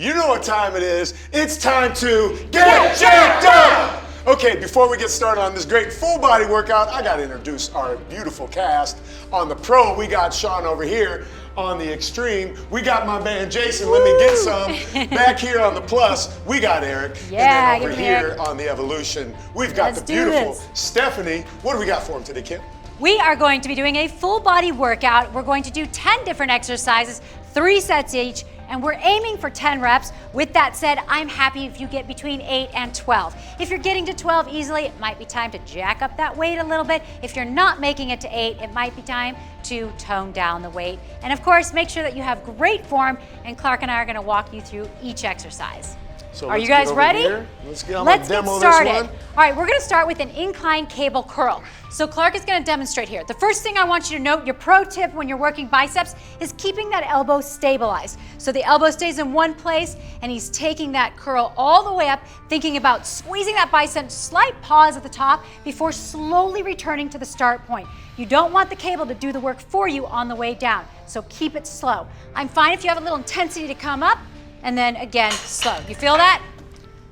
You know what time it is. It's time to get jacked up! Okay, before we get started on this great full body workout, I gotta introduce our beautiful cast. On the pro, we got Sean over here. On the extreme, we got my man Jason. Let me get some. Back here on the plus, we got Eric. Yeah, and then over here on the evolution, we've got the beautiful Stephanie. What do we got for him today, Kim? We are going to be doing a full body workout. We're going to do 10 different exercises, 3 sets each, and we're aiming for 10 reps. With that said, I'm happy if you get between 8 and 12. If you're getting to 12 easily, it might be time to jack up that weight a little bit. If you're not making it to 8, it might be time to tone down the weight. And of course, make sure that you have great form, and Clark and I are gonna walk you through each exercise. So are you guys ready? Let's get started. All right, we're gonna start with an incline cable curl. So Clark is gonna demonstrate here. The first thing I want you to note, your pro tip when you're working biceps is keeping that elbow stabilized. So the elbow stays in one place and he's taking that curl all the way up, thinking about squeezing that bicep, slight pause at the top before slowly returning to the start point. You don't want the cable to do the work for you on the way down, so keep it slow. I'm fine if you have a little intensity to come up, and then again, slow. You feel that?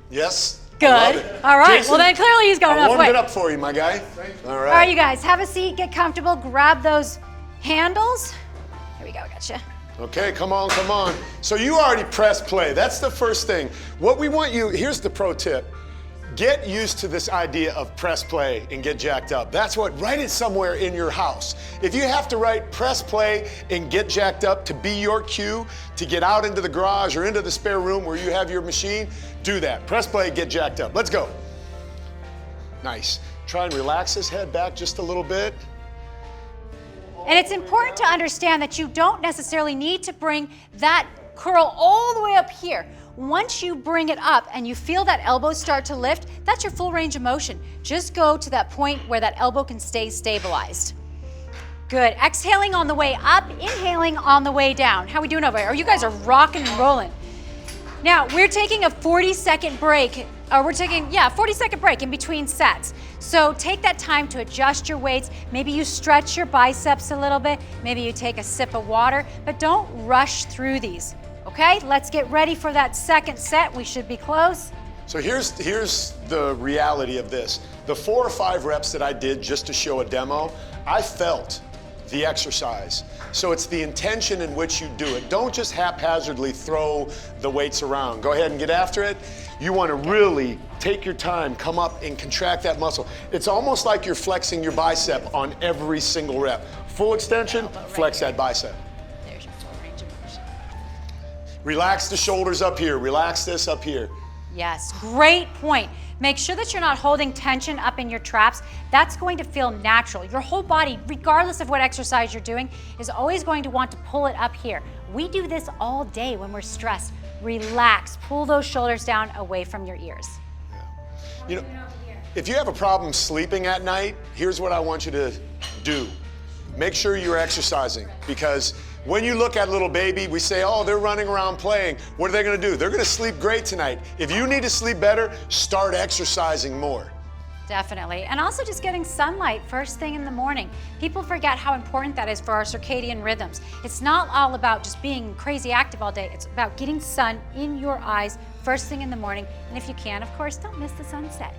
Yes. Good. All right. Jason, well, then clearly he's got enough weight. I warmed it up for you, my guy. All right. All right, you guys, have a seat, get comfortable, grab those handles. Here we go, gotcha. Okay, come on, come on. So you already pressed play. That's the first thing. What we want you, here's the pro tip. Get used to this idea of press play and get jacked up. That's what, write it somewhere in your house. If you have to write press play and get jacked up to be your cue to get out into the garage or into the spare room where you have your machine, do that. Press play, get jacked up. Let's go. Nice. Try and relax his head back just a little bit. And it's important to understand that you don't necessarily need to bring that curl all the way up here. Once you bring it up and you feel that elbow start to lift, that's your full range of motion. Just go to that point where that elbow can stay stabilized. Good. Exhaling on the way up, inhaling on the way down. How are we doing over here? Oh, you guys are rocking and rolling. Now, we're taking a 40-second break. We're taking, 40-second break in between sets. So take that time to adjust your weights. Maybe you stretch your biceps a little bit. Maybe you take a sip of water, but don't rush through these. Okay, let's get ready for that second set. We should be close. So here's the reality of this. The 4 or 5 reps that I did just to show a demo, I felt the exercise. So it's the intention in which you do it. Don't just haphazardly throw the weights around. Go ahead and get after it. You want to really take your time, come up and contract that muscle. It's almost like you're flexing your bicep on every single rep. Full extension, flex that bicep. There's your full range of motion. Relax the shoulders up here. Relax this up here. Yes, great point. Make sure that you're not holding tension up in your traps. That's going to feel natural. Your whole body, regardless of what exercise you're doing, is always going to want to pull it up here. We do this all day when we're stressed. Relax, pull those shoulders down away from your ears. Yeah. You know, if you have a problem sleeping at night, here's what I want you to do. Make sure you're exercising, because when you look at a little baby, we say, oh, they're running around playing. What are they gonna do? They're gonna sleep great tonight. If you need to sleep better, start exercising more. Definitely. And also just getting sunlight first thing in the morning. People forget how important that is for our circadian rhythms. It's not all about just being crazy active all day. It's about getting sun in your eyes first thing in the morning. And if you can, of course, don't miss the sunset.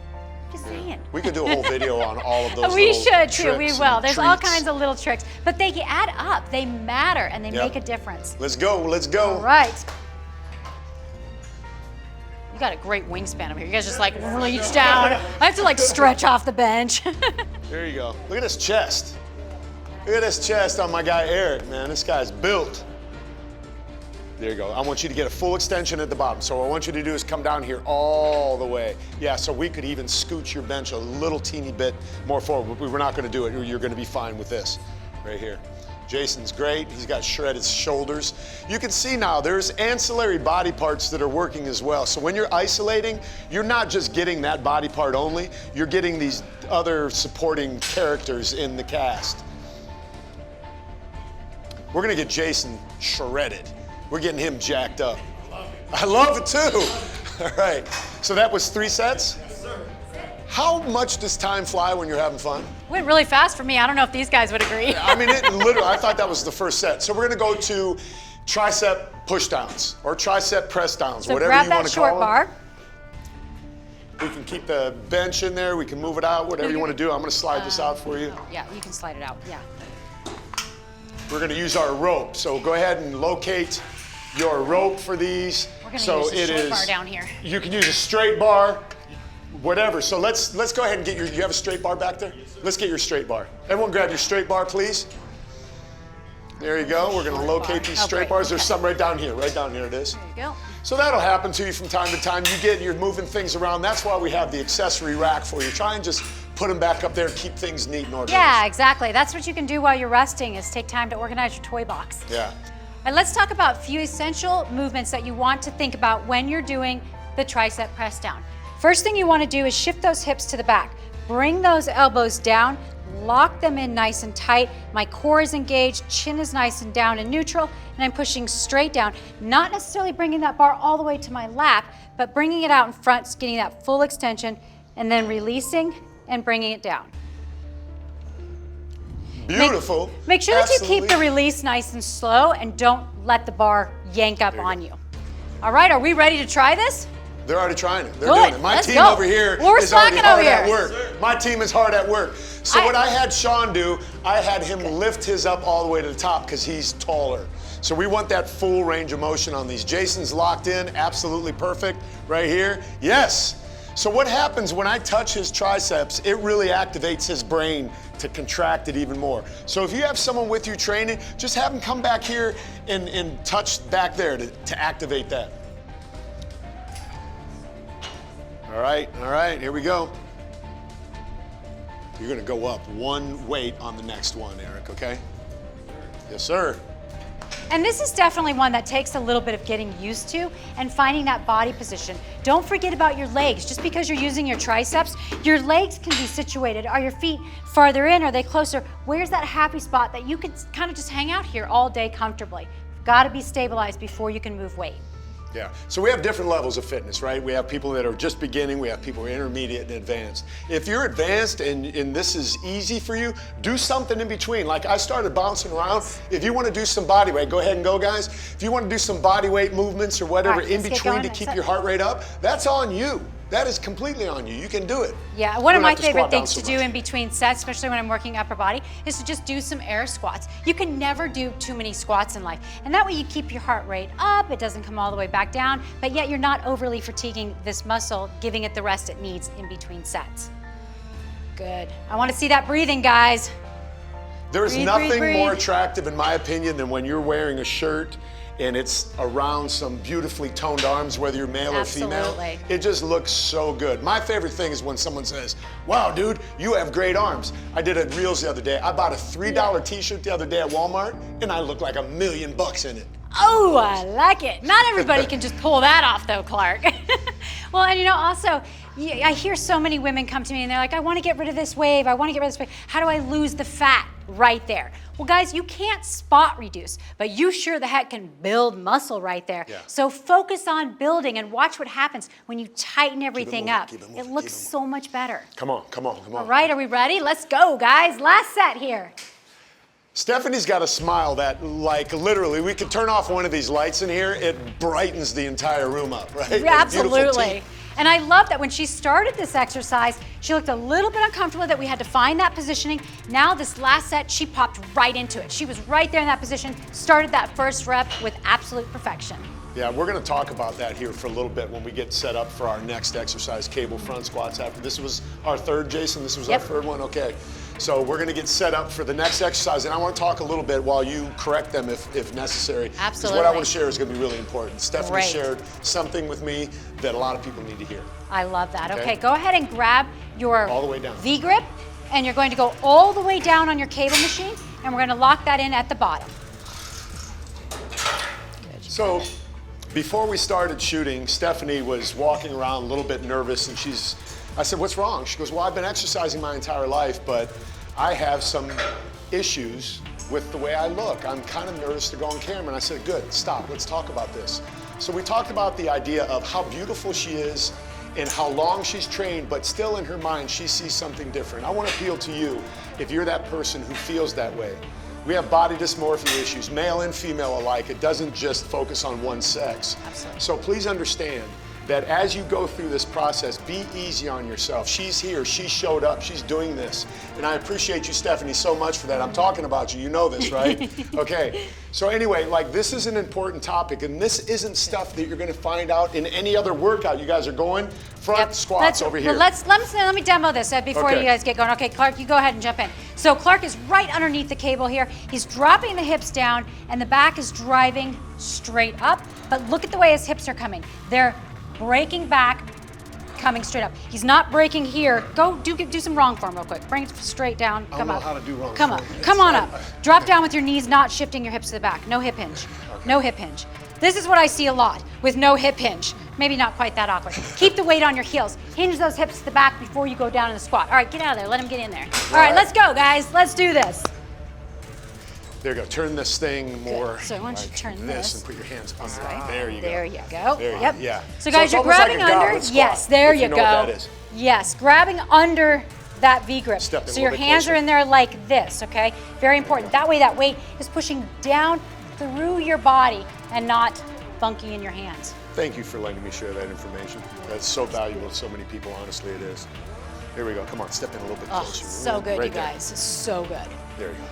Just saying. We could do a whole video on all of those. We should too, we tricks will. There's all treats. kinds of little tricks, but they add up, they matter, and they Yep. make a difference. Let's go, let's go. All right. You got a great wingspan over here. You guys just like reach down. I have to like stretch off the bench. There you go. Look at this chest. Look at this chest on my guy Eric, man. This guy's built. There you go. I want you to get a full extension at the bottom. So what I want you to do is come down here all the way. Yeah, so we could even scoot your bench a little teeny bit more forward. We're not gonna do it. You're gonna be fine with this right here. Jason's great. He's got shredded shoulders. You can see now there's ancillary body parts that are working as well. So when you're isolating, you're not just getting that body part only, you're getting these other supporting characters in the cast. We're gonna get Jason shredded. We're getting him jacked up. I love it too. All right, so that was 3 sets? Yes, sir. How much does time fly when you're having fun? Went really fast for me. I don't know if these guys would agree. I mean, it literally, I thought that was the first set. So we're gonna go to tricep push downs or tricep press downs, So whatever grab you that want to short call them. bar. We can keep the bench in there. We can move it out, whatever you want to do. I'm going to slide this out for you. Yeah, you can slide it out. Yeah. We're going to use our rope. So go ahead and locate your rope for these. We're going to So use the it short is. bar down here. You can use a straight bar, whatever. So let's go ahead and get you have a straight bar back there? Let's get your straight bar. Everyone grab your straight bar, please. There you go. We're going to locate these straight great. bars. There's Okay. some right down here. Right down here it is. There you go. So that'll happen to you from time to time. You're moving things around. That's why we have the accessory rack for you. Try and just put them back up there and keep things neat and organized. Yeah, exactly. That's what you can do while you're resting is take time to organize your toy box. Yeah. And let's talk about a few essential movements that you want to think about when you're doing the tricep press down. First thing you want to do is shift those hips to the back. Bring those elbows down, lock them in nice and tight. My core is engaged, chin is nice and down and neutral, and I'm pushing straight down. Not necessarily bringing that bar all the way to my lap, but bringing it out in front, getting that full extension, and then releasing and bringing it down. Beautiful. Make sure that you keep the Absolutely. release nice and slow and don't let the bar yank up on you. All right, are we ready to try this? They're already trying it. They're Good. doing it. My Let's team go. over here We're is already slacking hard over at here. work. My team is hard at work. So what I had Sean do, I had him lift his up all the way to the top because he's taller. So we want that full range of motion on these. Jason's locked in, absolutely perfect right here. Yes. So what happens when I touch his triceps, it really activates his brain to contract it even more. So if you have someone with you training, just have them come back here and touch back there to activate that. All right, here we go. You're gonna go up one weight on the next one, Eric, okay? Yes, sir. And this is definitely one that takes a little bit of getting used to and finding that body position. Don't forget about your legs. Just because you're using your triceps, your legs can be situated. Are your feet farther in? Are they closer? Where's that happy spot that you can kind of just hang out here all day comfortably? Got to be stabilized before you can move weight. Yeah, so we have different levels of fitness, right? We have people that are just beginning, we have people who are intermediate and advanced. If you're advanced and this is easy for you, do something in between. Like I started bouncing around. If you want to do some body weight, go ahead and go, guys. If you want to do some body weight movements or whatever All right, in let's get between going. to That's keep it. your heart rate up, that's on you. That is completely on you. You can do it. Yeah, one You don't of my have to favorite squat down things so to do much. in between sets, especially when I'm working upper body, is to just do some air squats. You can never do too many squats in life. And that way you keep your heart rate up, it doesn't come all the way back down, but yet you're not overly fatiguing this muscle, giving it the rest it needs in between sets. Good. I want to see that breathing, guys. There is Breathe, nothing breathe, more breathe. attractive, in my opinion, than when you're wearing a shirt and it's around some beautifully toned arms, whether you're male or female. Absolutely. It just looks so good. My favorite thing is when someone says, wow, dude, you have great arms. I did a Reels the other day. I bought a $3 t-shirt the other day at Walmart, and I look like $1 million in it. Oh, I like it. Not everybody can just pull that off though, Clark. Well, and you know, also, I hear so many women come to me and they're like, I want to get rid of this wave. I want to get rid of this wave. How do I lose the fat right there? Well, guys, you can't spot reduce, but you sure the heck can build muscle right there. Yeah. So focus on building and watch what happens when you tighten everything moving, up. keep it moving, It keep looks it moving. so much better. Come on, come on, come on. All right, are we ready? Let's go, guys. Last set here. Stephanie's got a smile that, like, literally, we could turn off one of these lights in here, it brightens the entire room up, right? Yeah, And beautiful absolutely. teeth. And I love that when she started this exercise, she looked a little bit uncomfortable that we had to find that positioning. Now this last set, she popped right into it. She was right there in that position, started that first rep with absolute perfection. Yeah, we're going to talk about that here for a little bit when we get set up for our next exercise, cable front squats. After this was our third, Jason. This was Yep. our third one. Okay, so we're going to get set up for the next exercise, and I want to talk a little bit while you correct them if necessary. 'Cause Absolutely. what I want to share is going to be really important. Stephanie Great. shared something with me that a lot of people need to hear. I love that. Okay. Okay, go ahead and grab your All the way down. V-grip, and you're going to go all the way down on your cable machine, and we're going to lock that in at the bottom. So, before we started shooting, Stephanie was walking around a little bit nervous, and I said, what's wrong? She goes, well, I've been exercising my entire life, but I have some issues with the way I look. I'm kind of nervous to go on camera. And I said, good, stop, let's talk about this. So we talked about the idea of how beautiful she is and how long she's trained, but still in her mind, she sees something different. I want to appeal to you, if you're that person who feels that way. We have body dysmorphia issues, male and female alike. It doesn't just focus on one sex. Absolutely. So please understand that as you go through this process, be easy on yourself. She's here, she showed up, she's doing this. And I appreciate you, Stephanie, so much for that. I'm talking about you, you know this, right? Okay, so anyway, like this is an important topic, and this isn't stuff that you're gonna find out in any other workout. You guys are going front squats over here. Let me demo this before Okay. you guys get going. Okay, Clark, you go ahead and jump in. So Clark is right underneath the cable here. He's dropping the hips down, and the back is driving straight up. But look at the way his hips are coming. They're breaking back, coming straight up. He's not breaking here. Go do some wrong form real quick. Bring it straight down. I don't Come know up. how to do wrong Come form. on. Come on up. Drop down with your knees, not shifting your hips to the back. No hip hinge. No hip hinge. This is what I see a lot with no hip hinge. Maybe not quite that awkward. Keep the weight on your heels. Hinge those hips to the back before you go down in the squat. All right, get out of there. Let him get in there. All right, let's go, guys. Let's do this. There you go. Turn this thing more. So why don't you like turn this this and put your hands under. way. There you go. There you go. There you Yep. go. Yeah. So guys, it's you're almost like grabbing a under. goblet squat, Yes, there if you know go. what that is. Yes, grabbing under that V grip. Step in a So your little bit hands closer. are in there like this, okay? Very important. That way that weight is pushing down through your body and not funky in your hands. Thank you for letting me share that information. That's so valuable to so many people, honestly it is. Here we go, come on, step in a little bit Oh, closer. so good, Right you there. guys. So good. There you go.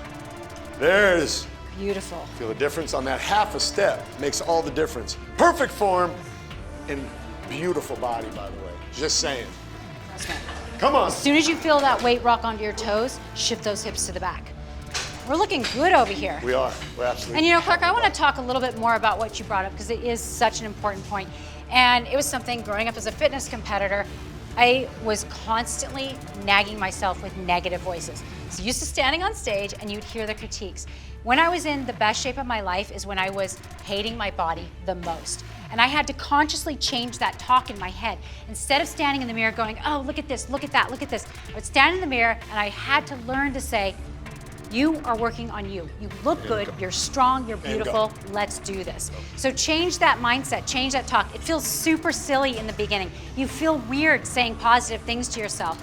There's, Beautiful. feel the difference on that half a step, makes all the difference. Perfect form and beautiful body, by the way, just saying. That's right. Come on. As soon as you feel that weight rock onto your toes, shift those hips to the back. We're looking good over here. We are, we're absolutely. And you know, Clark, I want to talk a little bit more about what you brought up because it is such an important point. And it was something growing up as a fitness competitor, I was constantly nagging myself with negative voices. So used to standing on stage and you'd hear the critiques. When I was in the best shape of my life is when I was hating my body the most. And I had to consciously change that talk in my head. Instead of standing in the mirror going, oh, look at this, look at that, look at this, I would stand in the mirror and I had to learn to say, you are working on you. You look good, you're strong, you're beautiful, let's do this. So change that mindset, change that talk. It feels super silly in the beginning. You feel weird saying positive things to yourself.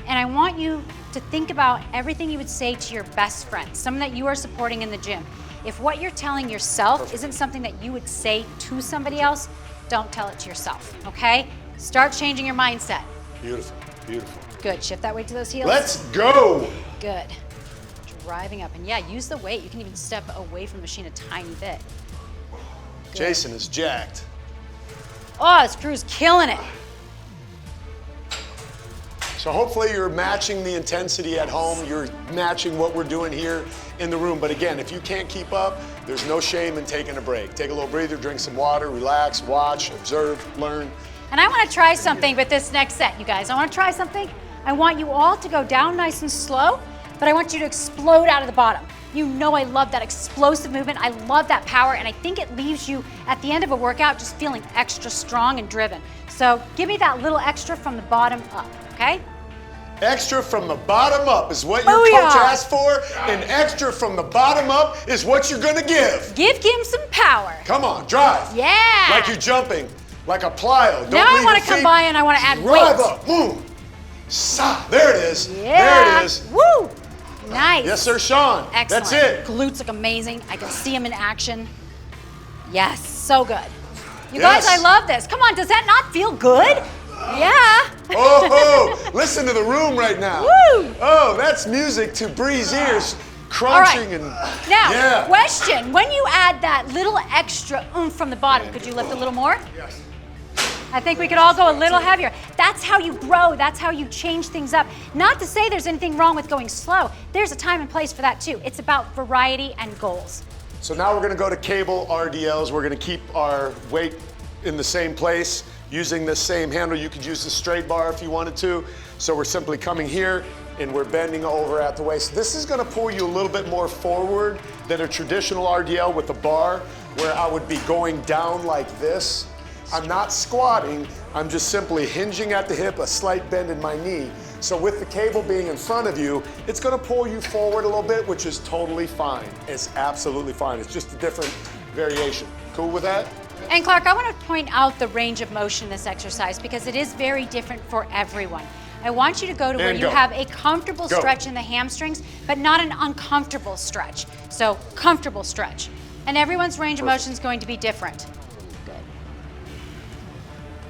And I want you to think about everything you would say to your best friend, someone that you are supporting in the gym. If what you're telling yourself isn't something that you would say to somebody else, don't tell it to yourself, okay? Start changing your mindset. Beautiful, beautiful. Good, shift that weight to those heels. Let's go. Good. Driving up, and yeah, use the weight. You can even step away from the machine a tiny bit. Good. Jason is jacked. Oh, this crew's killing it. So hopefully you're matching the intensity at home, you're matching what we're doing here in the room. But again, if you can't keep up, there's no shame in taking a break. Take a little breather, drink some water, relax, watch, observe, learn. And I want to try something with this next set, you guys. I want to try something. I want you all to go down nice and slow, but I want you to explode out of the bottom. You know I love that explosive movement. I love that power, and I think it leaves you at the end of a workout just feeling extra strong and driven. So give me that little extra from the bottom up, okay? Extra from the bottom up is what your Booyah. coach asked for, and extra from the bottom up is what you're gonna give. Give Kim some power. Come on, drive. Yeah. Like you're jumping, like a plyo. Don't Now I leave want your to come feet. by and I want to add Drive weight. up, move. Sa, there it is. Yeah. There it is. Woo. Nice. Yes, sir, Sean. Excellent. That's it. Glutes look amazing. I can see them in action. Yes, so good. You Yes. guys, I love this. Come on, does that not feel good? Yeah. Oh, listen to the room right now. Woo. Oh, that's music to Bree's ears, All right. crunching and Now, yeah. question. When you add that little extra oomph from the bottom, could you lift a little more? Yes. I think we could all go a little heavier. That's how you grow. That's how you change things up. Not to say there's anything wrong with going slow. There's a time and place for that too. It's about variety and goals. So now we're gonna go to cable RDLs. We're gonna keep our weight in the same place using this same handle. You could use the straight bar if you wanted to. So we're simply coming here and we're bending over at the waist. This is gonna pull you a little bit more forward than a traditional RDL with a bar where I would be going down like this. I'm not squatting, I'm just simply hinging at the hip, a slight bend in my knee. So with the cable being in front of you, it's gonna pull you forward a little bit, which is totally fine. It's absolutely fine. It's just a different variation. Cool with that? And Clark, I want to point out the range of motion in this exercise because it is very different for everyone. I want you to go to where And you go. have a comfortable Go. stretch in the hamstrings, but not an uncomfortable stretch. So comfortable stretch. And everyone's range of motion is going to be different.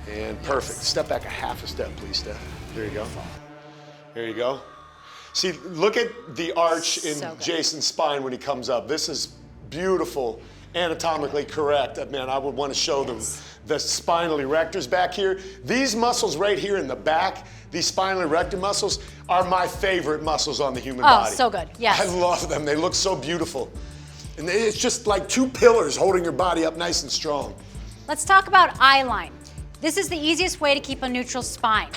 Good. And perfect. Step back a half a step, please, Steph. There you go. There you go. See, look at the arch in So good. Jason's spine when he comes up. This is beautiful, anatomically correct. Man, I would want to show them the spinal erectors back here. These muscles right here in the back, these spinal erector muscles, are my favorite muscles on the human body. Oh, so good. Yes. I love them. They look so beautiful. And it's just like two pillars holding your body up nice and strong. Let's talk about eye line. This is the easiest way to keep a neutral spine.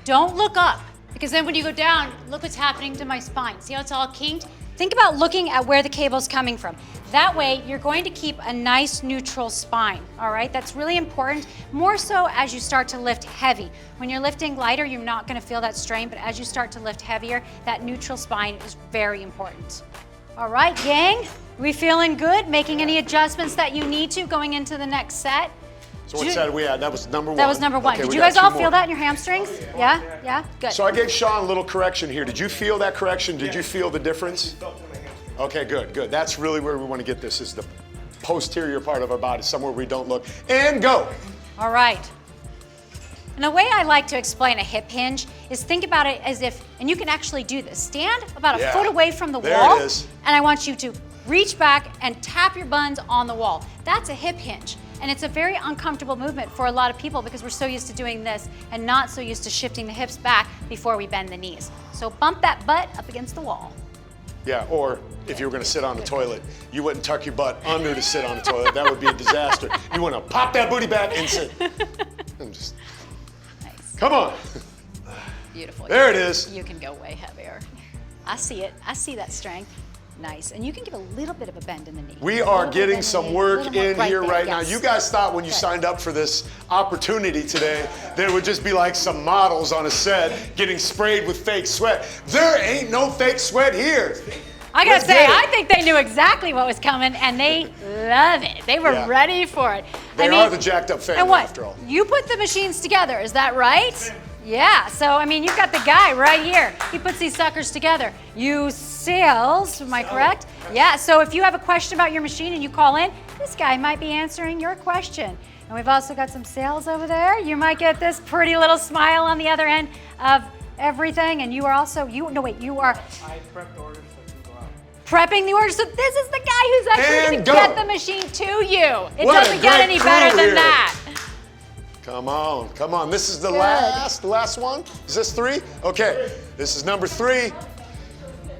Don't look up, because then when you go down, look what's happening to my spine. See how it's all kinked? Think about looking at where the cable's coming from. That way, you're going to keep a nice neutral spine, all right? That's really important, more so as you start to lift heavy. When you're lifting lighter, you're not gonna feel that strain, but as you start to lift heavier, that neutral spine is very important. All right, gang, we feeling good? Making any adjustments that you need to going into the next set? So what set are we at? That was number one. That was number one. Okay, Did we you got guys all two feel more. that in your hamstrings? Yeah? Yeah? Good. So I gave Sean a little correction here. Did you feel that correction? Did you feel the difference? Okay, good, good. That's really where we want to get this, is the posterior part of our body, somewhere we don't look. And go. All right. And the way I like to explain a hip hinge is think about it as if, and you can actually do this, stand about a Yeah. foot away from the There wall, it is. and I want you to reach back and tap your buns on the wall. That's a hip hinge. And it's a very uncomfortable movement for a lot of people because we're so used to doing this and not so used to shifting the hips back before we bend the knees. So bump that butt up against the wall. Yeah, or if you were going to sit on the toilet, you wouldn't tuck your butt under to sit on the toilet. That would be a disaster. You want to pop that booty back and sit. And just, Nice. come on. Beautiful. There it is. You can go way heavier. I see it. I see that strength. Nice. And you can give a little bit of a bend in the knee. We A are little bit getting bend in the some knee, a work little more in here there, right now. yes. You guys thought when you Good. signed up for this opportunity today, there would just be like some models on a set getting sprayed with fake sweat. There ain't no fake sweat here. I Let's gotta say, get it. I think they knew exactly what was coming and they love it. They were Yeah. ready for it. They are the jacked up family and what? after all. You put the machines together, is that right? Yeah, so I mean, you've got the guy right here. He puts these suckers together. You sales, am I correct? Yeah, so if you have a question about your machine and you call in, this guy might be answering your question. And we've also got some sales over there. You might get this pretty little smile on the other end of everything. And you are also, you are I prepped orders so it can go out. prepping the order. So this is the guy who's actually And going to go. get the machine to you. It What a doesn't get great any better crew than here. that. Come on, come on. This is the Good. last one. Is this 3? Okay, this is number 3.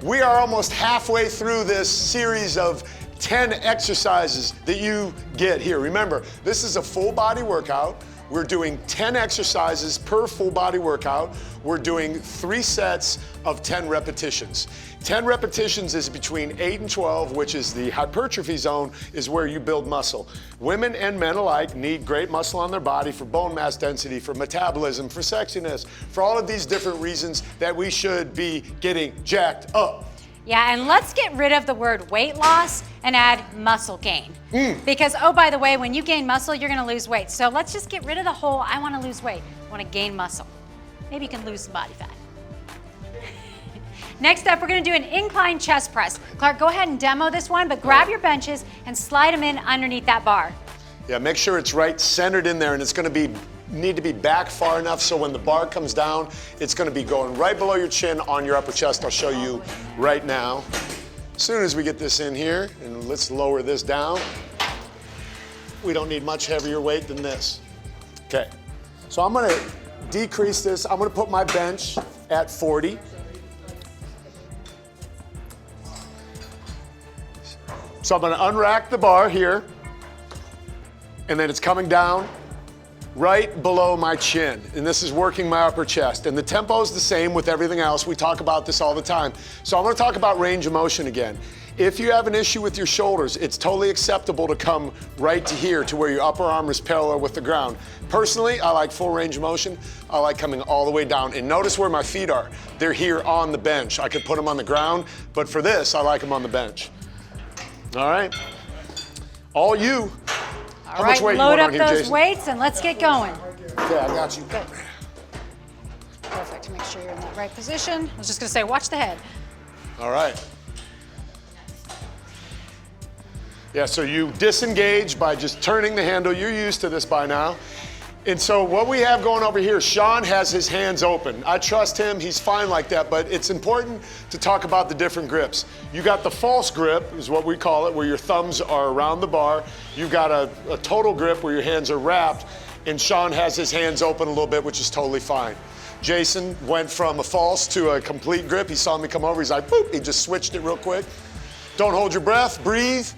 We are almost halfway through this series of 10 exercises that you get here. Remember, this is a full body workout. We're doing 10 exercises per full body workout. We're doing 3 sets of 10 repetitions. 10 repetitions is between 8 and 12, which is the hypertrophy zone, is where you build muscle. Women and men alike need great muscle on their body for bone mass density, for metabolism, for sexiness, for all of these different reasons that we should be getting jacked up. Yeah, and let's get rid of the word weight loss and add muscle gain. Because, oh, by the way, when you gain muscle, you're gonna lose weight. So let's just get rid of the whole, I wanna lose weight, I wanna gain muscle. Maybe you can lose some body fat. Next up, we're gonna do an incline chest press. Clark, go ahead and demo this one, but grab your benches and slide them in underneath that bar. Yeah, make sure it's right centered in there, and it's gonna need to be back far enough so when the bar comes down, it's gonna be going right below your chin on your upper chest. I'll show you right now. As soon as we get this in here, and let's lower this down. We don't need much heavier weight than this. Okay, so I'm gonna decrease this. I'm gonna put my bench at 40. So I'm gonna unrack the bar here, and then it's coming down right below my chin. And this is working my upper chest. And the tempo is the same with everything else. We talk about this all the time. So I'm gonna talk about range of motion again. If you have an issue with your shoulders, it's totally acceptable to come right to here to where your upper arm is parallel with the ground. Personally, I like full range of motion. I like coming all the way down. And notice where my feet are. They're here on the bench. I could put them on the ground, but for this, I like them on the bench. All right, all you. All How right, much weight load you up want on here, those Jason? weights and let's get going. Okay, I got you. Good. Perfect. to make sure you're in that right position. I was just gonna say, watch the head. All right. Yeah, so you disengage by just turning the handle. You're used to this by now. And so what we have going over here, Sean has his hands open. I trust him, he's fine like that, but it's important to talk about the different grips. You got the false grip, is what we call it, where your thumbs are around the bar. You've got a total grip where your hands are wrapped, and Sean has his hands open a little bit, which is totally fine. Jason went from a false to a complete grip. He saw me come over, he's like, boop, he just switched it real quick. Don't hold your breath, breathe.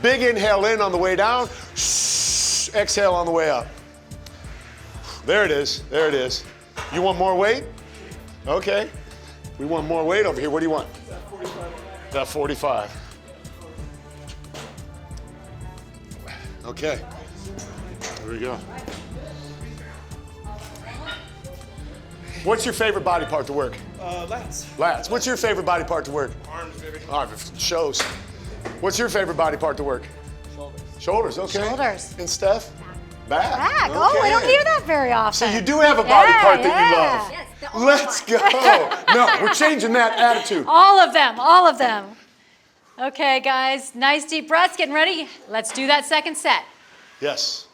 Big inhale in on the way down, exhale on the way up. There it is, there it is. You want more weight? Okay. We want more weight over here. What do you want? That 45. Okay. Here we go. What's your favorite body part to work? Lats. Lats. What's your favorite body part to work? Arms, baby. It shows. What's your favorite body part to work? Shoulders. Shoulders, okay. Shoulders. And Steph? Back. Back. Oh, I don't Okay. hear that very often. So you do have a body part that you love. Yes, the only Let's go. No, we're changing that attitude. all of them, all of them. Okay, guys, nice deep breaths, getting ready. Let's do that second set. Yes.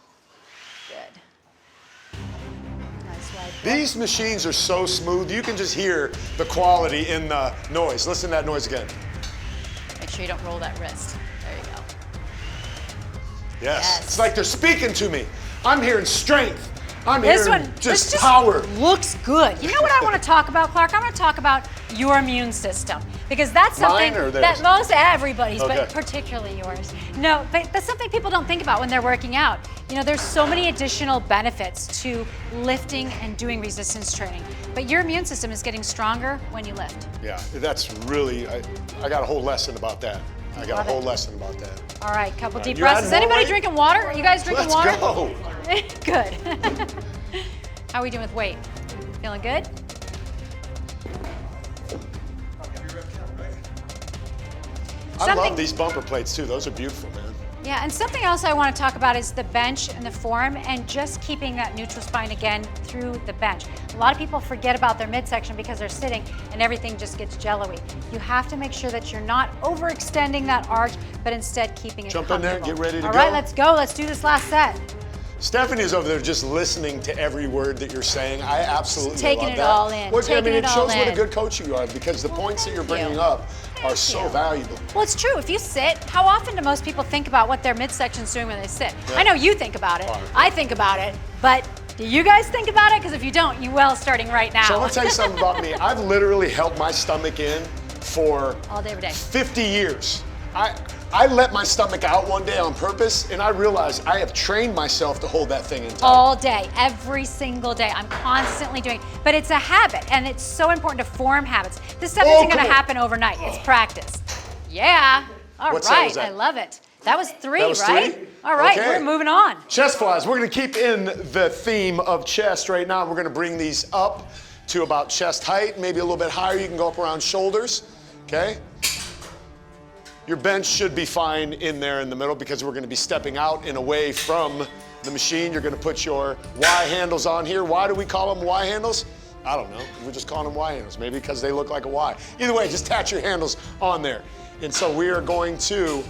Good. Nice wide breath. These machines are so smooth, you can just hear the quality in the noise. Listen to that noise again. Make sure you don't roll that wrist. There you go. Yes. Yes. It's like they're speaking to me. I'm hearing strength. I'm This hearing one just this power. looks good. You know what I want to talk about, Clark? I want to talk about your immune system because that's something Mine or that theirs? most everybody's, Okay. but particularly yours. No, but that's something people don't think about when they're working out. You know, there's so many additional benefits to lifting and doing resistance training, but your immune system is getting stronger when you lift. Yeah, that's really, I got a whole lesson about that. I got Love a whole it. lesson about that. All right, couple deep you breaths. adding Is more anybody weight? drinking water? Are you guys drinking Let's water? go. Good. How are we doing with weight? Feeling good? I Something- love these bumper plates too. Those are beautiful, man. Yeah, and something else I want to talk about is the bench and the form and just keeping that neutral spine again through the bench. A lot of people forget about their midsection because they're sitting and everything just gets jello-y. You have to make sure that you're not overextending that arch, but instead keeping it Jump in there, comfortable. get ready to All right, go. let's go. Let's do this last set. Stephanie's over there just listening to every word that you're saying. I absolutely Taking love it that. all in, Well, I taking mean, it it all shows what a in. good coach you are because the points that you're thank bringing you. up are Thank so you. valuable. Well, it's true. If you sit, how often do most people think about what their midsection's doing when they sit? Yeah. I know you think about it. All right. I think about it. But do you guys think about it? Because if you don't, you will starting right now. So I'm gonna tell you something about me. I've literally held my stomach in for All day, every day. 50 years. I let my stomach out one day on purpose, and I realized I have trained myself to hold that thing in tight. All day, every single day. I'm constantly doing it. But it's a habit, and it's so important to form habits. This stuff Oh, isn't going come to on. happen overnight. It's practice. Yeah. All What set right. was that? I love it. That was three, That was right? three? All right, Okay. we're moving on. Chest flies. We're gonna keep in the theme of chest right now. We're gonna bring these up to about chest height, maybe a little bit higher. You can go up around shoulders, okay? Your bench should be fine in there in the middle because we're gonna be stepping out and away from the machine. You're gonna put your Y handles on here. Why do we call them Y handles? I don't know. We're just calling them Y handles, maybe because they look like a Y. Either way, just attach your handles on there. And so we are going to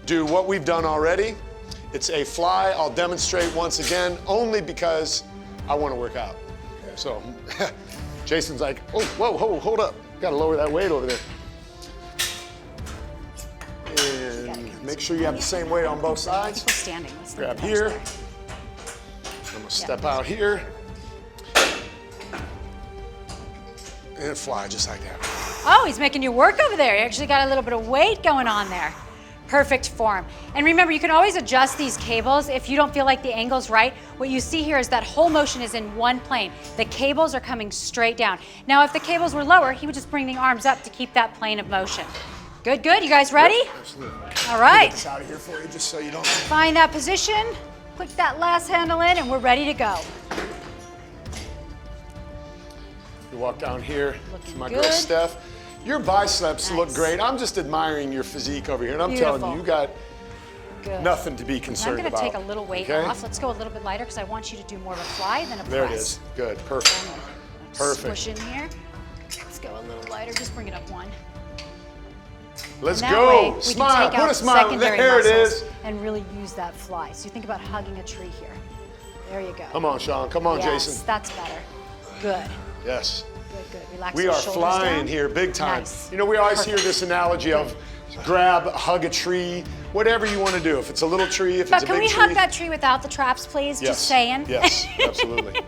do what we've done already. It's a fly. I'll demonstrate once again, only because I want to work out. So Jason's like, oh, whoa, hold up. Got to lower that weight over there. And make sure you have the same weight on both sides. People standing. Let's leave Grab the bench here. there. I'm gonna step out here. And fly just like that. Oh, he's making you work over there. You actually got a little bit of weight going on there. Perfect form. And remember, you can always adjust these cables if you don't feel like the angle's right. What you see here is that whole motion is in one plane. The cables are coming straight down. Now, if the cables were lower, he would just bring the arms up to keep that plane of motion. Good, good. You guys ready? Absolutely. All right. Get this out of here for you just so you don't. Find that position. Click that last handle in, and we're ready to go. You walk down here Looking to my good. girl Steph. Your biceps look Nice. great. I'm just admiring your physique over here, and I'm Beautiful. telling you, you got Good. nothing to be I'm concerned going to about. take a little weight okay? off. Let's go a There a little bit lighter because I want you to do more of a fly than a it press. is. Good. Perfect. Perfect. Squish in here. Let's go a little lighter. Just bring it up one. Let's And that way, go. we can Smile. take Put out a smile. secondary There it muscles is. and really use that fly. So you think about hugging a tree here. There you go. Come on, Sean. Come on, Yes, Jason. that's better. Good. Yes. Good, good. Relax We those are shoulders flying down. here big time. Nice. You know, we always Perfect. hear this analogy of grab, hug a tree, whatever you want to do. If it's a little tree, if But it's a can big we tree. hug that tree without the traps, please? Yes. Just saying. Yes, absolutely.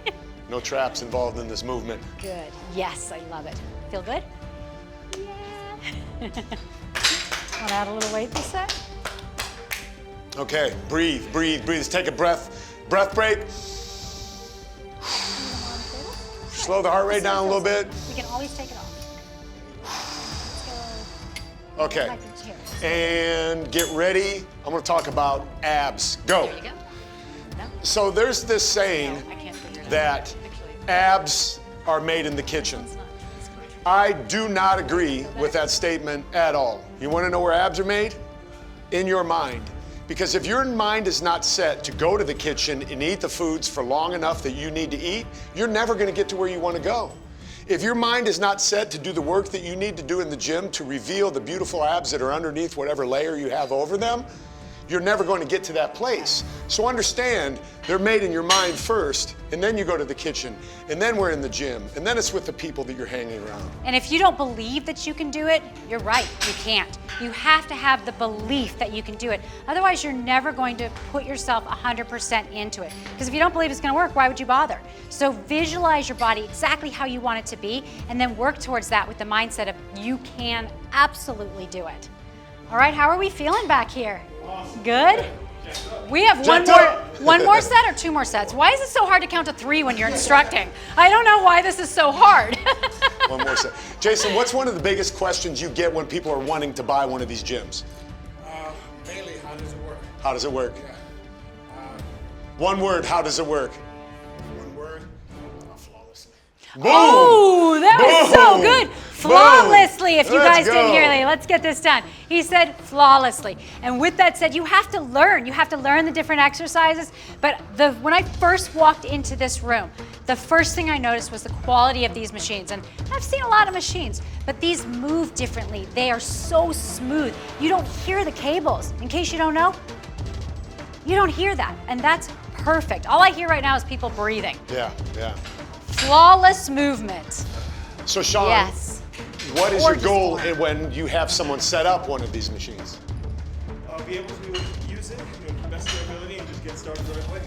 No traps involved in this movement. Good. Yes, I love it. Feel good? Yeah. Want to add a little weight this set? Okay, breathe, breathe, breathe. Let's take a breath break. Slow the heart rate down a little bit. We can always take it off. Let's go. Okay. Like the chairs. And get ready. I'm going to talk about abs. Go. There you go. No, So there's this saying I can't figure it out. that Actually, abs are made in the kitchen. it's not. It's good. I do not agree with that statement at all. You want to know where abs are made? In your mind. Because if your mind is not set to go to the kitchen and eat the foods for long enough that you need to eat, you're never going to get to where you want to go. If your mind is not set to do the work that you need to do in the gym to reveal the beautiful abs that are underneath whatever layer you have over them, you're never going to get to that place. So understand, they're made in your mind first, and then you go to the kitchen, and then we're in the gym, and then it's with the people that you're hanging around. And if you don't believe that you can do it, you're right, you can't. You have to have the belief that you can do it. Otherwise, you're never going to put yourself 100% into it. Because if you don't believe it's gonna work, why would you bother? So visualize your body exactly how you want it to be, and then work towards that with the mindset of you can absolutely do it. All right, how are we feeling back here? Good? We have one more set or two more sets? Why is it so hard to count to 3 when you're instructing? I don't know why this is so hard. One more set. Jason, what's one of the biggest questions you get when people are wanting to buy one of these gyms? Mainly, how does it work? How does it work? One word, how does it work? One word, flawlessly. Boom! Oh, that was so Boom! good. Boom! Flawlessly, if you Let's guys didn't go. hear that, let's get this done. He said flawlessly. And with that said, you have to learn. You have to learn the different exercises. But when I first walked into this room, the first thing I noticed was the quality of these machines. And I've seen a lot of machines, but these move differently. They are so smooth. You don't hear the cables. In case you don't know, you don't hear that. And that's perfect. All I hear right now is people breathing. Yeah, yeah. Flawless movement. So Sean, Yes. what is your Gorgeous goal form. when you have someone set up one of these machines? Be able to use it to the best of your ability and just get started right away.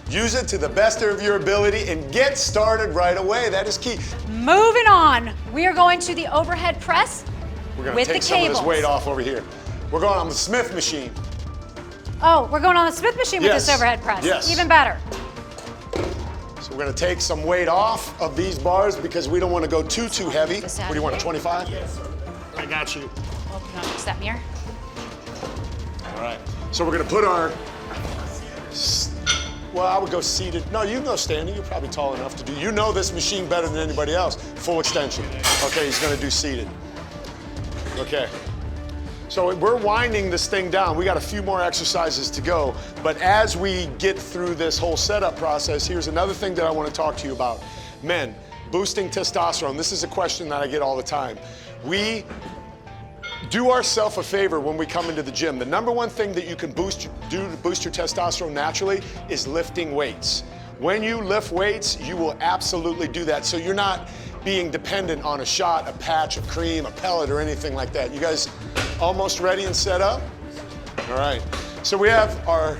Use it to the best of your ability and get started right away. That is key. Moving on, we are going to the overhead press We're going to with take the some of cables. this weight off over here. We're going on the Smith machine. Oh, we're going on the Smith machine with this Yes. overhead press. Yes. Even better. So we're going to take some weight off of these bars because we don't want to go too heavy. This What out do you want, a here? 25? Yes, sir. I got you. Oh, you want to fix that mirror? All right. So we're going to put our, well, I would go seated. No, you can go standing. You're probably tall enough to do. You know this machine better than anybody else. Full extension. Okay, he's going to do seated. Okay. So we're winding this thing down. We got a few more exercises to go. But as we get through this whole setup process, here's another thing that I want to talk to you about. Men, boosting testosterone. This is a question that I get all the time. We do ourselves a favor when we come into the gym. The number one thing that you can do to boost your testosterone naturally is lifting weights. When you lift weights, you will absolutely do that. So you're not being dependent on a shot, a patch of cream, a pellet, or anything like that. You guys almost ready and set up? All right. So we have our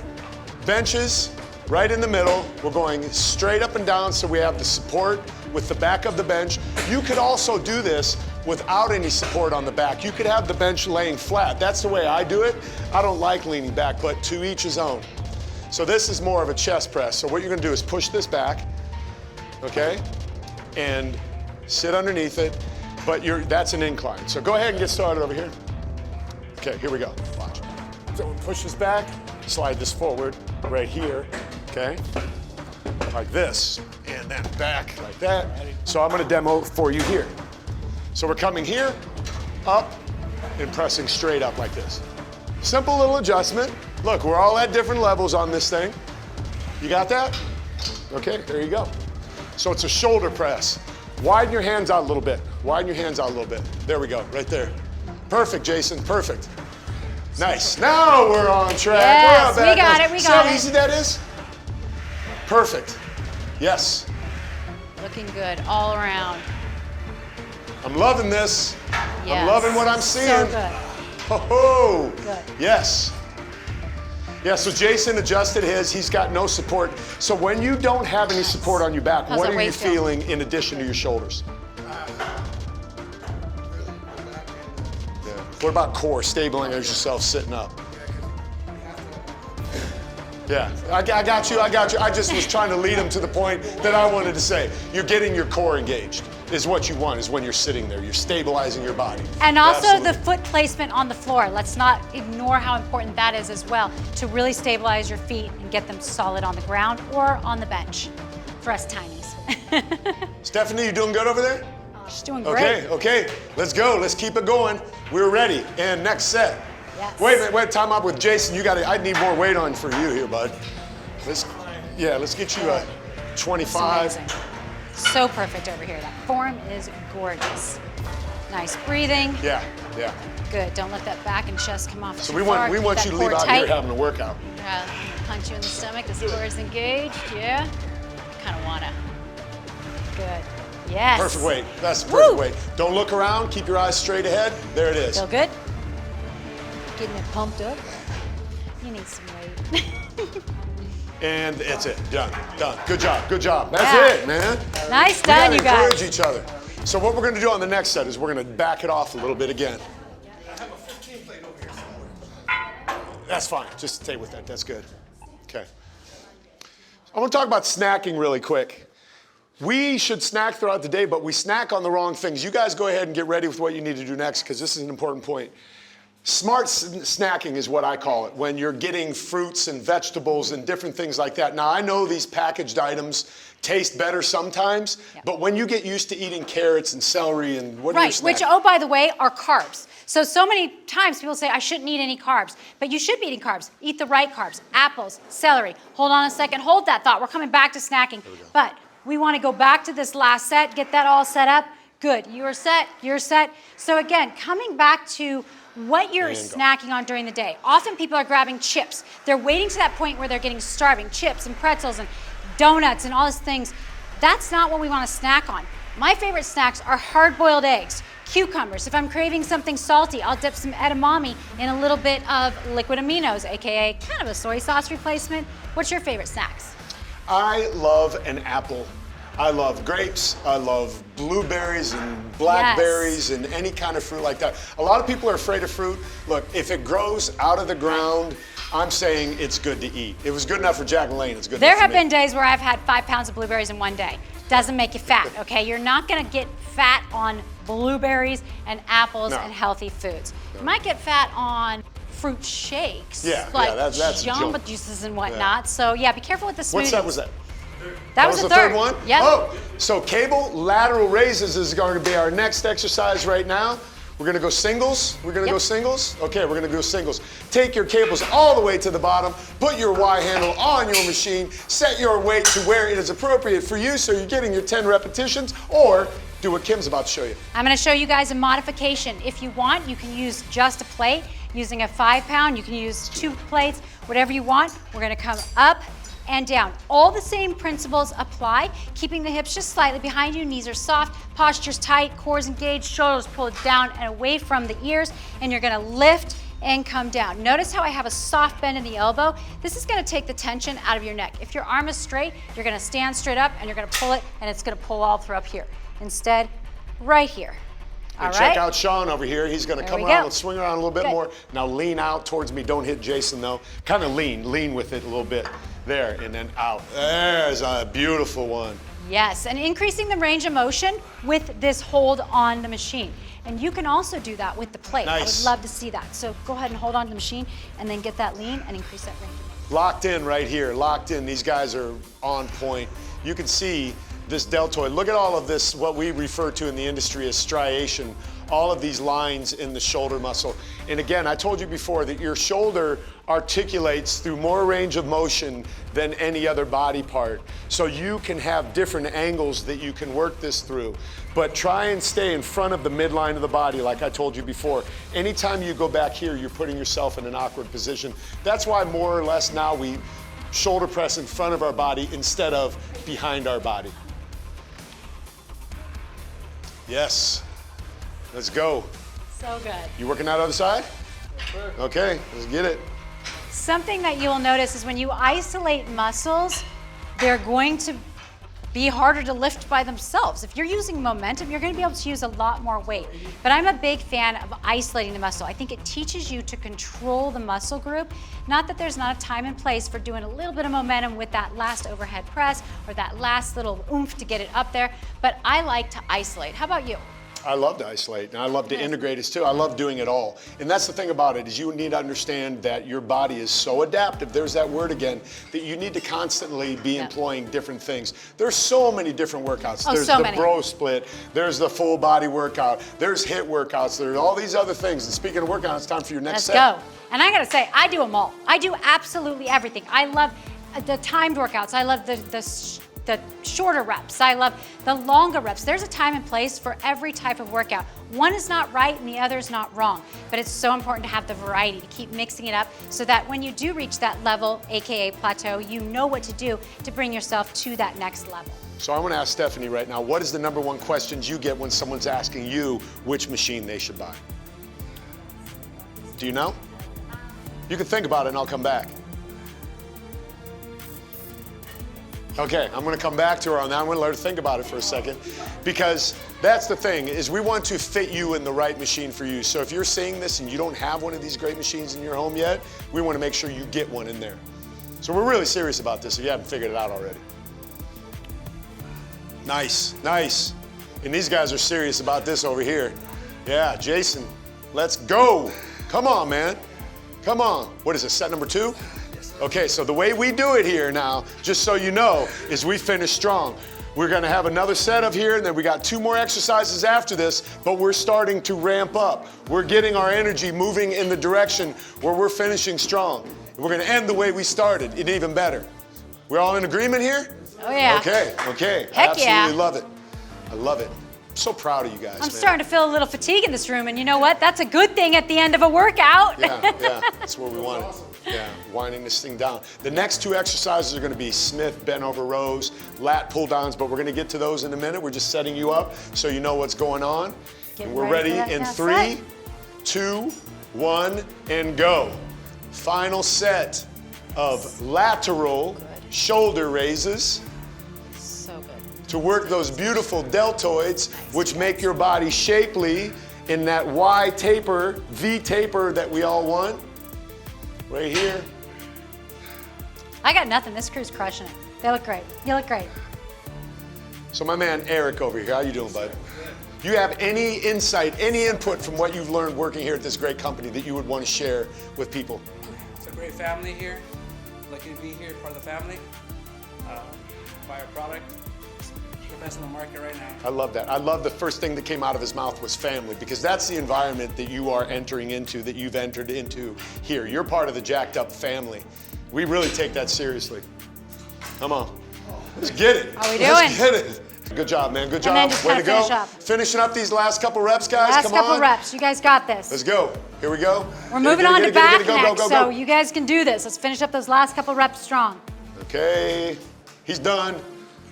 benches right in the middle. We're going straight up and down so we have the support with the back of the bench. You could also do this without any support on the back. You could have the bench laying flat. That's the way I do it. I don't like leaning back, but to each his own. So this is more of a chest press. So what you're gonna do is push this back, okay? And sit underneath it, but that's an incline. So go ahead and get started over here. Okay, here we go, watch. So push this back, slide this forward, right here, okay? Like this, and then back like that. So I'm gonna demo for you here. So we're coming here, up, and pressing straight up like this. Simple little adjustment. Look, we're all at different levels on this thing. You got that? Okay, there you go. So it's a shoulder press. Widen your hands out a little bit. Widen your hands out a little bit. There we go, right there. Perfect, Jason, perfect. Nice. Now we're on track. Yes, We're on we got back. it, we See got how it. easy that is? Perfect. Yes. Looking good all around. I'm loving this. Yes. I'm loving what I'm seeing. So good. Ho-ho. Good. Yes. Yeah, so Jason adjusted his. He's got no support. So when you don't have any support on your back, How's what that are you weight feel? feeling in addition to your shoulders? Yeah. What about core? Stabilizing yourself sitting up. Yeah, I got you. I just was trying to lead him to the point that I wanted to say. You're getting your core engaged is what you want, is when you're sitting there. You're stabilizing your body. And also Absolutely. the foot placement on the floor. Let's not ignore how important that is as well, to really stabilize your feet and get them solid on the ground or on the bench for us tinies. Stephanie, you doing good over there? She's doing great. Okay, let's go. Let's keep it going. We're ready. And next set. Yes. Wait, time out with Jason. I need more weight on for you here, bud. Let's get you a 25. It's amazing. So perfect over here. That form is gorgeous. Nice breathing. Yeah. Good. Don't let that back and chest come off. So too we far. want Keep you to that leave core out tight. here having a workout. Punch you in the stomach. The core is engaged. Yeah. Kind of wanna. Good. Yes. Perfect weight. That's the perfect Woo! weight. Don't look around. Keep your eyes straight ahead. There it is. Feel good? Getting it pumped up. You need some weight. And it's it. Done. Good job. That's Yeah. it, man. Nice We gotta done, you guys. encourage each other. So what we're gonna do on the next set is we're gonna back it off a little bit again. That's fine. Just stay with that. That's good. Okay. I want to talk about snacking really quick. We should snack throughout the day, but we snack on the wrong things. You guys go ahead and get ready with what you need to do next, because this is an important point. Smart snacking is what I call it, when you're getting fruits and vegetables and different things like that. Now, I know these packaged items taste better sometimes, but when you get used to eating carrots and celery and what are you Right, snacking? which, oh, by the way, are carbs. So many times people say, I shouldn't eat any carbs, but you should be eating carbs. Eat the right carbs, apples, celery. Hold on a second, hold that thought. We're coming back to snacking. But we want to go back to this last set, get that all set up. Good, you're set. So again, coming back to what you're snacking on during the day. Often people are grabbing chips. They're waiting to that point where they're getting starving. Chips and pretzels and donuts and all these things. That's not what we want to snack on. My favorite snacks are hard-boiled eggs, cucumbers. If I'm craving something salty, I'll dip some edamame in a little bit of liquid aminos, AKA kind of a soy sauce replacement. What's your favorite snacks? I love an apple. I love grapes. I love blueberries and blackberries and any kind of fruit like that. A lot of people are afraid of fruit. Look, if it grows out of the ground, I'm saying it's good to eat. It was good enough for Jack LaLanne. It's good There enough have for me. been days where I've had 5 pounds of blueberries in one day. Doesn't make you fat, okay? You're not gonna get fat on blueberries and apples No. and healthy foods. You might get fat on fruit shakes, like that's jamba junk. juices and whatnot. So yeah, be careful with the smoothies. What set was that? That was the the third one? Yep. Oh, so cable lateral raises is going to be our next exercise right now. We're going to go singles. Okay, we're going to go singles. Take your cables all the way to the bottom. Put your Y handle on your machine. Set your weight to where it is appropriate for you so you're getting your 10 repetitions, or do what Kim's about to show you. I'm gonna show you guys a modification. If you want, you can use just a plate. Using a 5 pound, you can use 2 plates, whatever you want. We're gonna come up and down. All the same principles apply, keeping the hips just slightly behind you, knees are soft, posture's tight, core's engaged, shoulders pulled down and away from the ears, and you're gonna lift and come down. Notice how I have a soft bend in the elbow. This is gonna take the tension out of your neck. If your arm is straight, you're gonna stand straight up and you're gonna pull it, and it's gonna pull all through up here. Instead, right here. All And right? check out Sean over here. He's going to There come we around go. and swing around a little bit Good. more. Now lean out towards me. Don't hit Jason though. Kind of lean with it a little bit. There, and then out. There's a beautiful one. Yes, and increasing the range of motion with this hold on the machine. And you can also do that with the plate. I Nice. would love to see that. So go ahead and hold on to the machine and then get that lean and increase that range of motion. Locked in right here, locked in. These guys are on point. You can see this deltoid. Look at all of this, what we refer to in the industry as striation, all of these lines in the shoulder muscle. And again, I told you before that your shoulder articulates through more range of motion than any other body part. So you can have different angles that you can work this through. But try and stay in front of the midline of the body, like I told you before. Anytime you go back here, you're putting yourself in an awkward position. That's why more or less now we shoulder press in front of our body instead of behind our body. Yes. Let's go. So good. You working that other side? Okay, let's get it. Something that you'll notice is when you isolate muscles, they're going to be harder to lift by themselves. If you're using momentum, you're going to be able to use a lot more weight. But I'm a big fan of isolating the muscle. I think it teaches you to control the muscle group. Not that there's not a time and place for doing a little bit of momentum with that last overhead press or that last little oomph to get it up there, but I like to isolate. How about you? I love to isolate, and I love to integrate it too. I love doing it all. And that's the thing about it, is you need to understand that your body is so adaptive, there's that word again, that you need to constantly be employing different things. There's so many different workouts. Oh, There's so the many. bro split, there's the full body workout, there's HIIT workouts, there's all these other things. And speaking of workout, it's time for your next Let's set. go. And I gotta say, I do them all. I do absolutely everything. I love the timed workouts. I love the shorter reps. I love the longer reps. There's a time and place for every type of workout. One is not right and the other is not wrong, but it's so important to have the variety, to keep mixing it up so that when you do reach that level, AKA plateau, you know what to do to bring yourself to that next level. So I want to ask Stephanie right now, what is the number one questions you get when someone's asking you which machine they should buy? Do you know? You can think about it and I'll come back. Okay, I'm gonna come back to her on that. I'm gonna let her think about it for a second, because that's the thing, is we want to fit you in the right machine for you. So if you're seeing this and you don't have one of these great machines in your home yet, we wanna make sure you get one in there. So we're really serious about this if you haven't figured it out already. Nice, nice. And these guys are serious about this over here. Yeah, Jason, let's go. Come on, man. Come on. What is it, set number 2? Okay, so the way we do it here now, just so you know, is we finish strong. We're gonna have another set of here, and then we got 2 more exercises after this, but we're starting to ramp up. We're getting our energy moving in the direction where we're finishing strong. And we're gonna end the way we started, and even better. We're all in agreement here? Oh yeah. Okay, okay. Heck I absolutely yeah. love it. I love it. I'm so proud of you guys, I'm man. starting to feel a little fatigue in this room, and you know what? That's a good thing at the end of a workout. Yeah, that's where we want it. Yeah, winding this thing down. The next 2 exercises are gonna be Smith bent over rows, lat pull downs, but we're gonna get to those in a minute. We're just setting you up so you know what's going on. And we're ready in 3, 2, 1, and go. Final set of lateral shoulder raises So good. to work those beautiful deltoids, which make your body shapely in that Y taper, V taper that we all want. Right here. I got nothing. This crew's crushing it. They look great. You look great. So my man Eric over here, how you doing, bud? You have any insight, any input from what you've learned working here at this great company that you would want to share with people? It's a great family here. Lucky to be here, part of the family. Buy our product. It's the best in the market right now. I love that. I love the first thing that came out of his mouth was family, because that's the environment that you are entering into, that you've entered into here. You're part of the Jacked Up family. We really take that seriously. Come on. Let's get it. How we Let's doing? get it. Good job, man. Good And job. then just Way to kinda finish go. up. Finishing up these last couple reps, guys. Last Come couple on. reps. You guys got this. Let's go. Here we go. We're moving on to back Go, next, go, so go. you guys can do this. Let's finish up those last couple reps strong. Okay. He's done.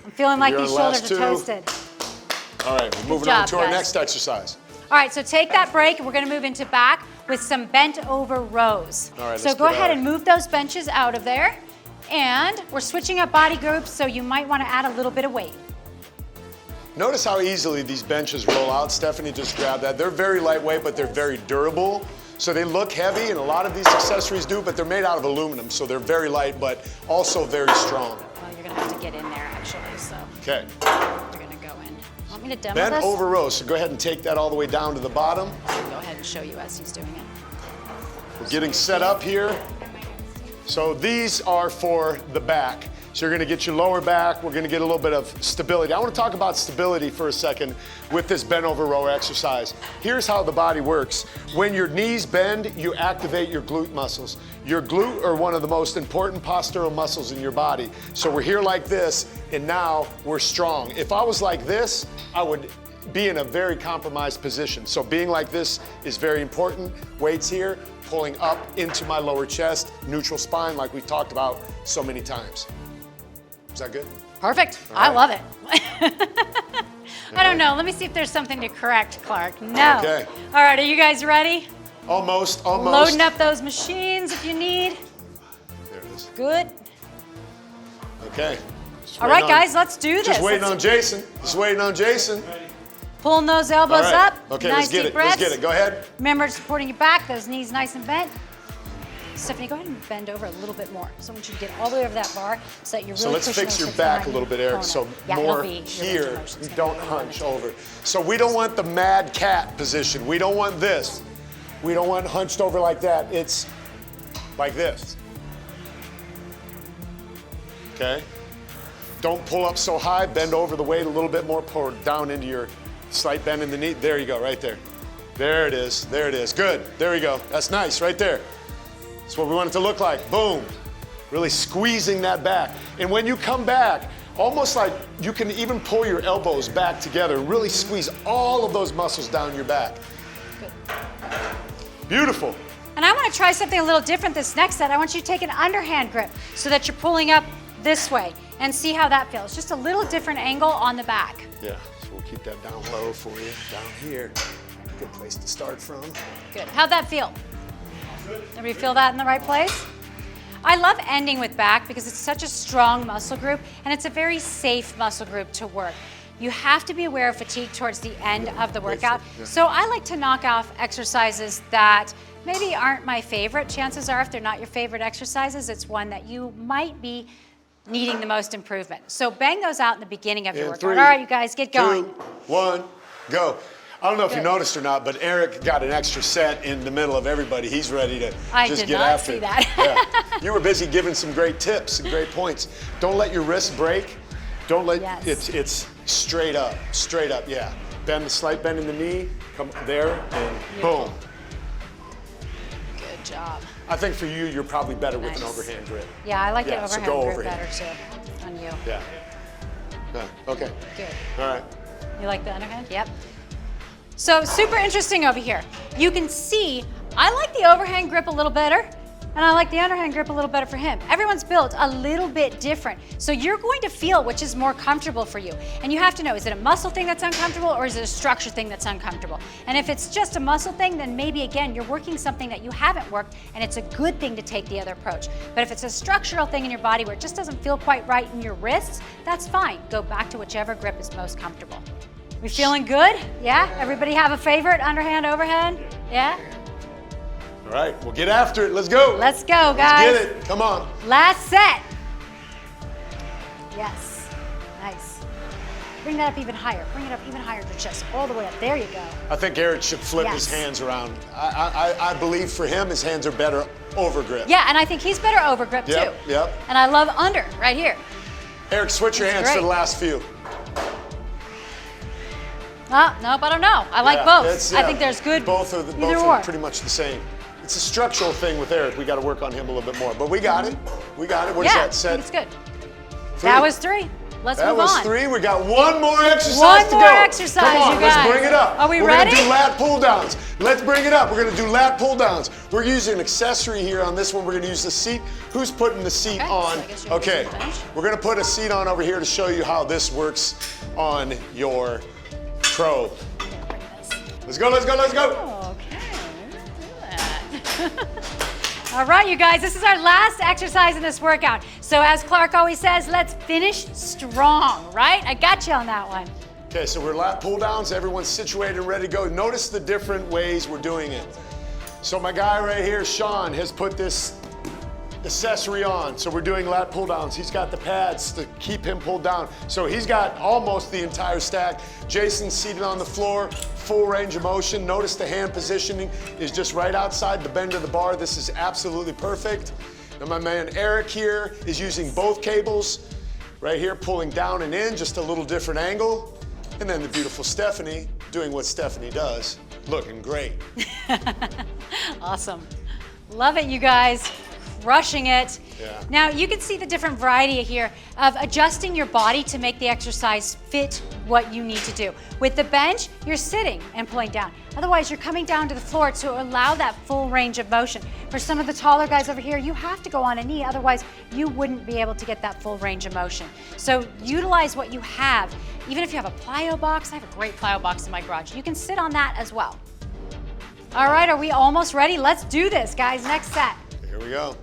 I'm feeling like You're these on the last shoulders are 2. toasted. All right, we're moving on job, to our guys. next exercise. All right, so take that break, and we're gonna move into back with some bent over rows. All right, so let's go get ahead out. and move those benches out of there. And we're switching up body groups, so you might wanna add a little bit of weight. Notice how easily these benches roll out. Stephanie just grabbed that. They're very lightweight, but they're very durable. So they look heavy, and a lot of these accessories do, but they're made out of aluminum, so they're very light, but also very strong. Well, you're gonna have to get in there, actually, so Okay. you're gonna go in. Want me to demo Bent this? over rows, so go ahead and take that all the way down to the bottom. I'll go ahead and show you as he's doing it. We're getting set up here. So these are for the back. So you're gonna get your lower back. We're gonna get a little bit of stability. I wanna talk about stability for a second with this bent over row exercise. Here's how the body works. When your knees bend, you activate your glute muscles. Your glute are one of the most important postural muscles in your body. So we're here like this, and now we're strong. If I was like this, I would be in a very compromised position. So being like this is very important. Weights here, pulling up into my lower chest, neutral spine like we've talked about so many times. Is that good? Perfect. All I right. love it. I don't know. Let me see if there's something to correct, Clark. No. Okay. All right, are you guys ready? Almost. Loading up those machines if you need. There it is. Good. Okay. Just All right, waiting on- guys, let's do this. Just waiting Let's- on Jason. Just waiting on Jason. Pulling those All elbows right. up. Okay, nice let's get deep it. breaths. Let's get it. Go ahead. Remember supporting your back, those knees nice and bent. Stephanie, go ahead and bend over a little bit more. So I want you to get all the way over that bar so that you're really So let's pushing fix those your hips back a behind little bit, your Eric. opponent. So Yeah, more it'll be- your range of here. motion's You gonna don't be really hunch limited. over. So we don't want the mad cat position. We don't want this. We don't want hunched over like that. It's like this. Okay? Don't pull up so high. Bend over the weight a little bit more. Pull down into your slight bend in the knee. There you go, right there. There it is. There it is. Good. There we go. That's nice, right there. That's what we want it to look like. Boom. Really squeezing that back. And when you come back, almost like you can even pull your elbows back together and really squeeze all of those muscles down your back. Good. Beautiful. And I want to try something a little different this next set. I want you to take an underhand grip so that you're pulling up this way and see how that feels. Just a little different angle on the back. Yeah, so we'll keep that down low for you, down here. Good place to start from. Good. How'd that feel? Everybody feel that in the right place? I love ending with back because it's such a strong muscle group and it's a very safe muscle group to work. You have to be aware of fatigue towards the end of the workout. So I like to knock off exercises that maybe aren't my favorite. Chances are if they're not your favorite exercises, it's one that you might be needing the most improvement. So bang those out in the beginning of your In workout. 3, All right, you guys, get going. 2, 1, go. I don't know if you Good. noticed or not, but Eric got an extra set in the middle of everybody. He's ready to I just did get not after see it. that. Yeah. You were busy giving some great tips and great points. Don't let your wrists break. Don't let Yes. it's straight up, yeah. Bend the slight bend in the knee, come there, and boom. Good job. I think for you, you're probably better with an Nice. overhand grip. Yeah, I like Yeah, the so overhand go grip overhand. better too on you. Yeah. Okay. Good. All right. You like the underhand? Yep. So super interesting over here. You can see, I like the overhand grip a little better, and I like the underhand grip a little better for him. Everyone's built a little bit different. So you're going to feel which is more comfortable for you. And you have to know, is it a muscle thing that's uncomfortable or is it a structure thing that's uncomfortable? And if it's just a muscle thing, then maybe again, you're working something that you haven't worked and it's a good thing to take the other approach. But if it's a structural thing in your body where it just doesn't feel quite right in your wrists, that's fine. Go back to whichever grip is most comfortable. We feeling good? Yeah? Everybody have a favorite? Underhand, overhand? Yeah? All right. Well, get after it. Let's go. Let's go, guys. Let's get it. Come on. Last set. Yes. Nice. Bring that up even higher. Bring it up even higher to your chest. All the way up. There you go. I think Eric should flip his Yes. hands around. I believe for him, his hands are better over grip. Yeah, and I think he's better over grip Yep, too. yep. And I love under right here. Eric, switch your That's hands to great. the last few. Oh, nope, I don't know. I like Yeah, both. it's- I yeah, think there's good both are either or. pretty much the same. It's a structural thing with Eric. We got to work on him a little bit more, but we got it. We got it. What is Yeah, that I set? think it's good. 3. That was 3. Let's That move was on. 3. We got one more exercise One to more go. exercise, Come on, you let's guys. bring it up. Are we We're ready? gonna do lat pull downs. Let's bring it up. We're gonna do lat pull downs. We're using an accessory here on this one. We're gonna use the seat. Who's putting the seat Okay, so on? I guess you're Okay, using the bench. we're gonna put a seat on over here to show you how this works on your pro. Let's go, let's go, let's go. Okay, let's do that. All right, you guys, this is our last exercise in this workout. So as Clark always says, let's finish strong, right? I got you on that one. Okay, so we're lat pull downs. Everyone's situated and ready to go. Notice the different ways we're doing it. So my guy right here, Sean, has put this accessory on. So we're doing lat pull downs. He's got the pads to keep him pulled down. So he's got almost the entire stack. Jason's seated on the floor, full range of motion. Notice the hand positioning is just right outside the bend of the bar. This is absolutely perfect. Now my man Eric here is using both cables, right here pulling down and in, just a little different angle. And then the beautiful Stephanie doing what Stephanie does, looking great. Awesome. Love it, you guys. Crushing it. Yeah. Now you can see the different variety here of adjusting your body to make the exercise fit what you need to do. With the bench, you're sitting and pulling down. Otherwise, you're coming down to the floor to allow that full range of motion. For some of the taller guys over here, you have to go on a knee, otherwise you wouldn't be able to get that full range of motion. So utilize what you have. Even if you have a plyo box, I have a great plyo box in my garage. You can sit on that as well. All right, are we almost ready? Let's do this, guys. Next set. Here we go.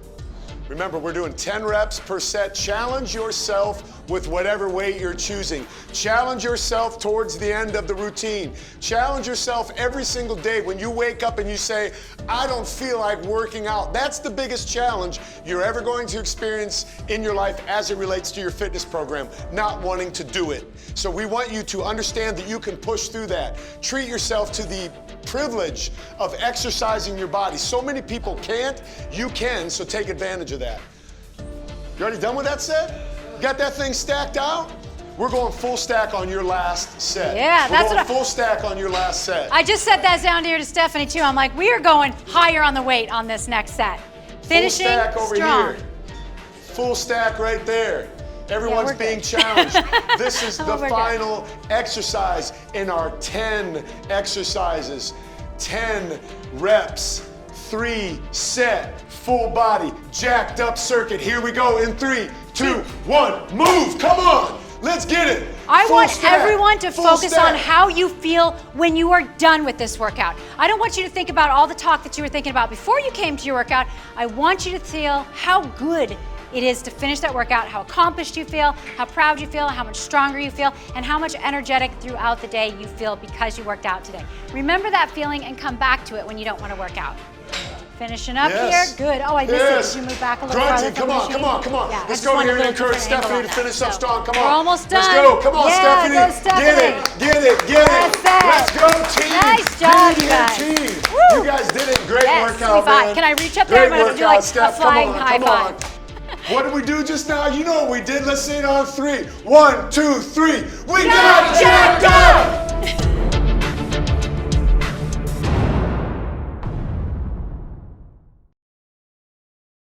Remember, we're doing 10 reps per set. Challenge yourself with whatever weight you're choosing. Challenge yourself towards the end of the routine. Challenge yourself every single day when you wake up and you say, I don't feel like working out. That's the biggest challenge you're ever going to experience in your life as it relates to your fitness program, not wanting to do it. So we want you to understand that you can push through that. Treat yourself to the privilege of exercising your body. So many people can't, you can, so take advantage of that. You already done with that set? Got that thing stacked out? We're going full stack on your last set. Yeah, that's We're what going full stack on your last set. I just said that down here to Stephanie too. I'm like, we are going higher on the weight on this next set. Finishing full stack over strong. here. Full stack right there. Everyone's we're being good. challenged. This is the We're good. final exercise in our 10 exercises. 10 reps, 3 set, full body, jacked up circuit. Here we go in 3, 2, 1, move, come on, let's get it. I Full want stack, everyone to full focus on stack. how you feel when you are done with this workout. I don't want you to think about all the talk that you were thinking about before you came to your workout. I want you to feel how good it is to finish that workout, how accomplished you feel, how proud you feel, how much stronger you feel, and how much energetic throughout the day you feel because you worked out today. Remember that feeling and come back to it when you don't want to work out. Finishing up Yes. here, good. Oh, I missed Yes. it. Did you move back a little Grunting, farther? from come the on, machine? come on, come on. Yeah, I Let's just go wanted here a and little encourage different Stephanie angle to on finish that. up So, strong. Come on. we're almost Let's done. go. Come on, Yeah, Stephanie. go, Stephanie. Get it, get it, get it. That's it. Let's go, team. Nice job, Get you it, guys. team. Woo. You guys did it. Great Yes, workout, high five. man. Can I reach up there? Great I'm gonna do workout, like a Steph. flying Come on, high come on. five. What did we do just now? You know what we did. Let's say it on 3. 1, 2, 3. We got got jacked